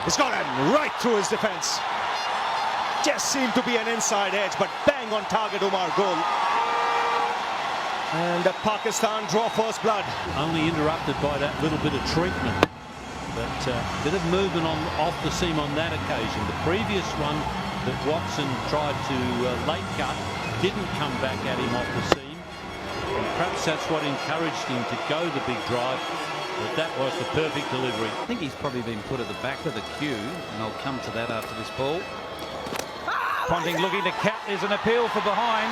He's got him right through his defense. Just seemed to be an inside edge, but bang on target, Umar goal. And Pakistan draw first blood. Only interrupted by that little bit of treatment. But a bit of movement off the seam on that occasion. The previous one that Watson tried to late cut didn't come back at him off the seam. And perhaps that's what encouraged him to go the big drive. But that was the perfect delivery. I think he's probably been put at the back of the queue, and I'll come to that after this ball. Ponting looking to cap. There's an appeal for behind.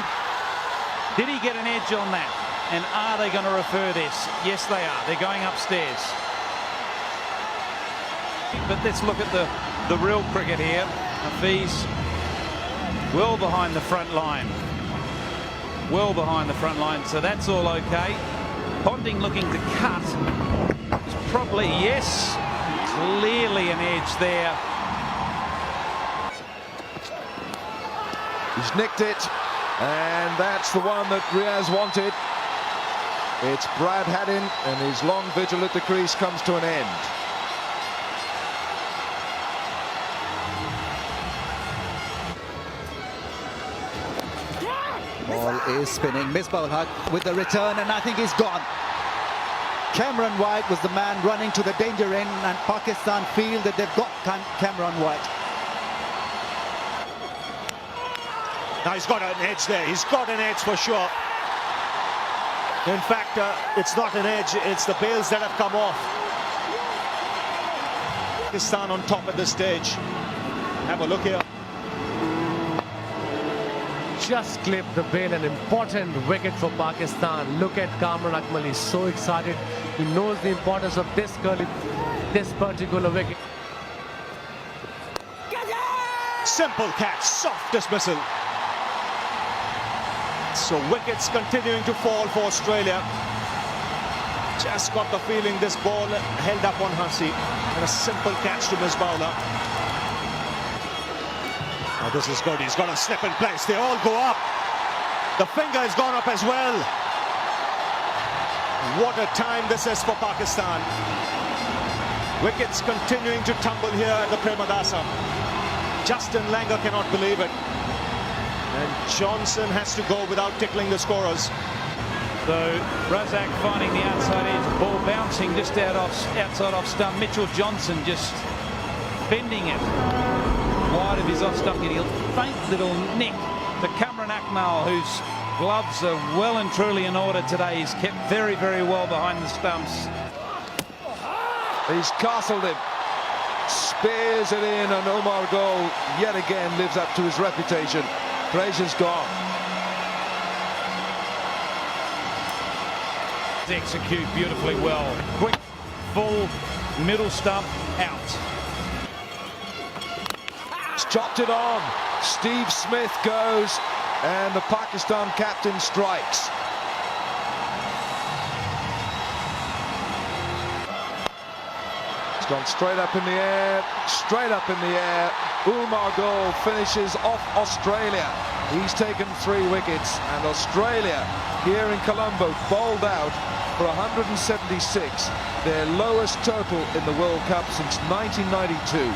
Did he get an edge on that? And are they going to refer this? Yes, they are. They're going upstairs. But let's look at the real cricket here. Hafiz well behind the front line. Well behind the front line, so that's all okay. Ponting looking to cut. It's probably, yes, clearly an edge there. He's nicked it, and that's the one that Riaz wanted. It's Brad Haddin, and his long vigil at the crease comes to an end. Ball is spinning. Misbah Haq with the return, and I think he's gone. Cameron White was the man running to the danger end, and Pakistan feel that they've got Cameron White. Now he's got an edge there. He's got an edge for sure. In fact, it's not an edge, it's the bails that have come off. Pakistan on top at this stage. Have a look here. Just clipped the bail, an important wicket for Pakistan. Look at Kamran Akmal, he's so excited. He knows the importance of this particular wicket. Simple catch, soft dismissal. So wickets continuing to fall for Australia. Just got the feeling this ball held up on Hussey. And a simple catch to Misbah. Oh, this is good. He's got a slip in place. They all go up. The finger has gone up as well. What a time this is for Pakistan. Wickets continuing to tumble here at the Premadasa. Justin Langer cannot believe it. And Johnson has to go without tickling the scorers. So Razak finding the outside edge. Ball bouncing just outside off stump. Mitchell Johnson just bending it wide of his off stump. A faint little nick to Kamran Akmal, whose gloves are well and truly in order today. He's kept very, very well behind the stumps. He's castled him. Spears it in, and Umar goal yet again lives up to his reputation. Pressure's gone. Execute beautifully well. Quick, full, middle stump, out. He's chopped it on. Steve Smith goes, and the Pakistan captain strikes. It's gone straight up in the air, straight up in the air. Umar goal finishes off Australia. He's taken 3 wickets, and Australia here in Colombo bowled out for 176, their lowest total in the World Cup since 1992.